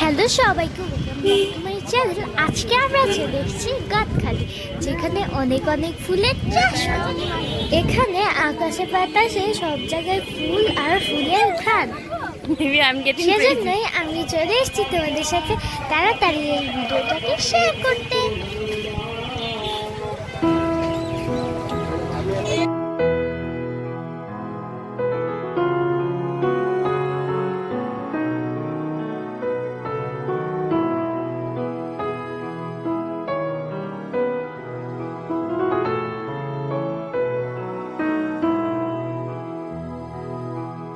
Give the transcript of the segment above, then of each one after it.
Hello সবাইকে, আমার channel. আজকে আমরা চলে এসেছি গাঁতখালি, যেখানে অনেক অনেক ফুলের চাষ হয়। এখানে আকাশে বাতাসে সব জায়গায় ফুল আর ফুলের ঘ্রাণ। সেজন্যই আমি চলে এসেছি তোমাদের সাথে তাড়াতাড়ি এই ভিডিওটাকে শেয়ার করতে।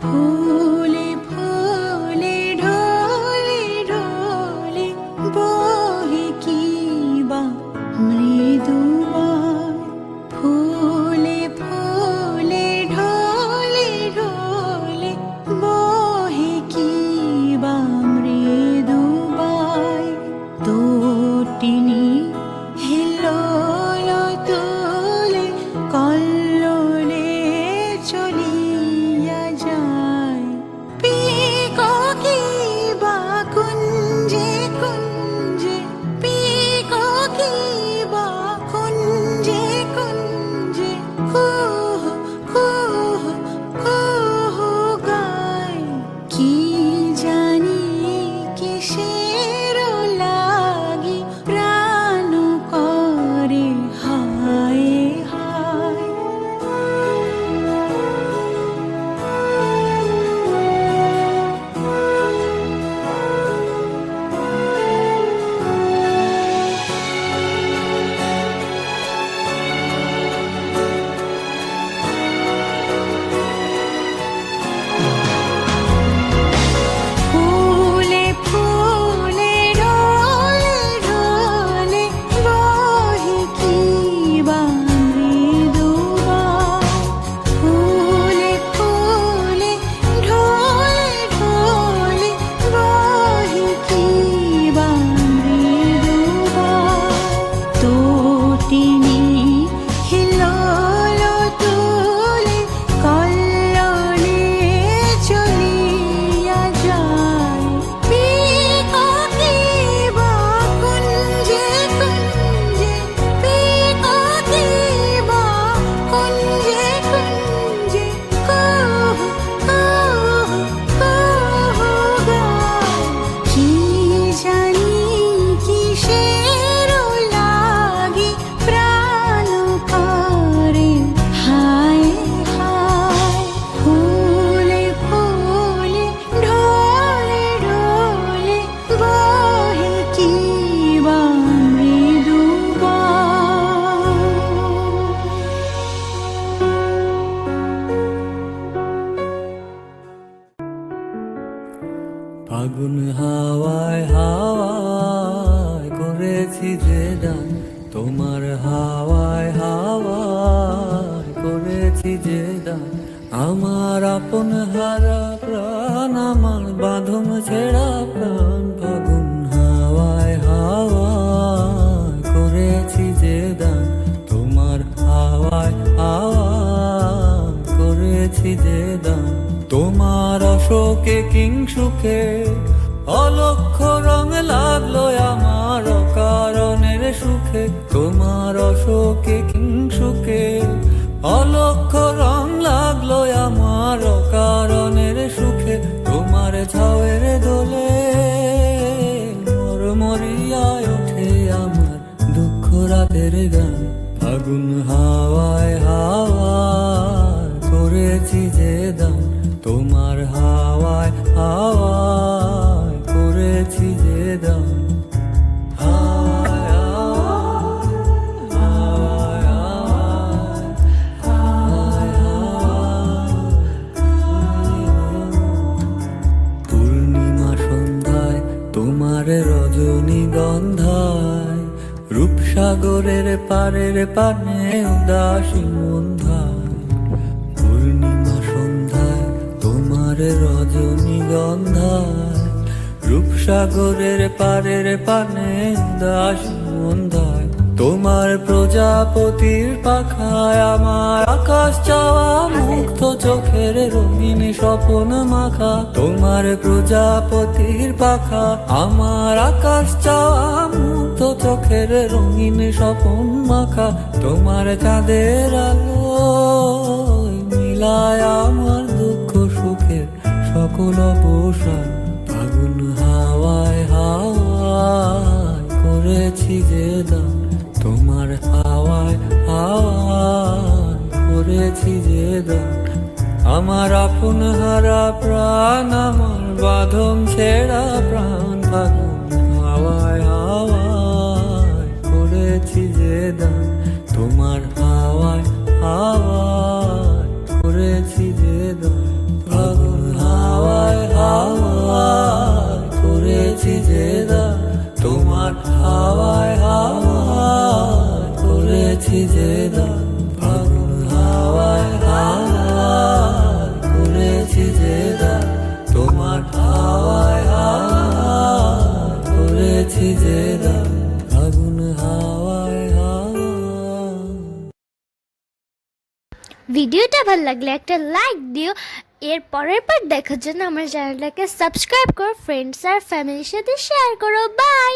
ফুলে ফুলে ঢলে ঢলে বহে কি বা মৃদু বায়। ফুলে ফুলে ঢলে ঢলে বহে কি বা মৃদু বায়। তটিনী হিলোল তোলে কল্লোলে চলিয়া যায়। পিককি বা কুঞ্জে কুঞ্জে, পিককি বা কুঞ্জে কুঞ্জে কুহু কুহু কুহু গায়। কি জানি কিসের লাগি প্রাণ করে হায় হায়। ফুলে ফুলে ঢলে ঢলে বহে কি বা মৃদু বায়। ফুলে ফুলে ঢলে ঢলে বহে কি বা মৃদু বায়। তটিনী হিলোল তোলে কল্লোলে চলিয়া যায়। পিককি বা কুঞ্জে কুঞ্জে, পিককি বা কুঞ্জে কুঞ্জে কুহু কুহু কুহু গায়। কি জানি কিসের লাগি প্রাণ করে হায় হায়। ফুলে ফুলে ঢলে ঢলে বহে কি বা মৃদু বায়। ফাগুন হাওয়ায় হাওয়ায় করেছি যে দান, তোমার হাওয়ায় হাওয়ায় করেছি যে দান। আমার আপন হারা প্রাণ, আমার বাঁধন ছেঁড়া প্রাণ। ফাগুন হাওয়ায় হাওয়ায় করেছি যে দান, তোমার হাওয়ায় হাওয়ায় করেছি যে দান। তোমার অশোকে কিংসুকে অলক্ষ রং লাগলো আমার অকারণের সুখে। তোমার অশোকে কিংসুকে অলক্ষ রং লাগলো আমার অকারণের সুখে। তোমার ছাওয়ের দোলে মরমরিয়ায় ওঠে আমার দুঃখ রাতের গান। ফাগুন হাওয়ায় হাওয়ায় করেছি যে দান, তোমার হাওয়ায় হাওয়ায় করেছি যে দান। হাওয়ায় হাওয়ায় হাওয়ায় হাওয়ায়। পূর্ণিমা সন্ধ্যায় তোমার রজনীগন্ধায়, রূপসাগরের পারের পানে উদাসী মন্ধায়। পূর্ণিমা সন্ধ্যায় তোমার রজনীগন্ধায়, রূপসাগরের পারের পানে উদাসী মন্ধায়। তোমার প্রজাপতির পাখায় আমার আকাশ চাওয়া মুক্ত চোখের রঙিন স্বপ্ন মাখা। তোমার প্রজাপতির পাখা আমার আকাশ চাওয়া মুক্ত চোখের রঙিন স্বপ্ন মাখা। তোমার চাঁদের আলো মিলায় আমার দুঃখ সুখের সকল অবসান। ফাগুন হাওয়ায় হাওয়ায় করেছি যে দান, তোমার হাওয়ায় হাওয়ায় করেছি যে দান। আমার আপন হারা প্রাণ, আমার বাঁধন ছেঁড়া প্রাণ, ফাগুন হাওয়ায় হাওয়ায় করেছি যে দান, তোমার হাওয়ায় হাওয়ায় করেছি যে দান। ফাগুন হাওয়ায় হাওয়ায় করেছি যে দান, তোমার হাওয়ায় হাওয়ায় করেছি যে দান। ফাগুন হাওয়ায় হাওয়ায় করেছি যে দান, তোমার হাওয়ায় হাওয়ায় করেছি যে দান। ফাগুন হাওয়ায় হাওয়ায়। ভিডিওটা ভালো লাগলে একটা লাইক দিও। এর পরের পার্ট দেখার জন্য আমার চ্যানেলটাকে সাবস্ক্রাইব করো, ফ্রেন্ডস আর ফ্যামিলির সাথে শেয়ার করো। বাই।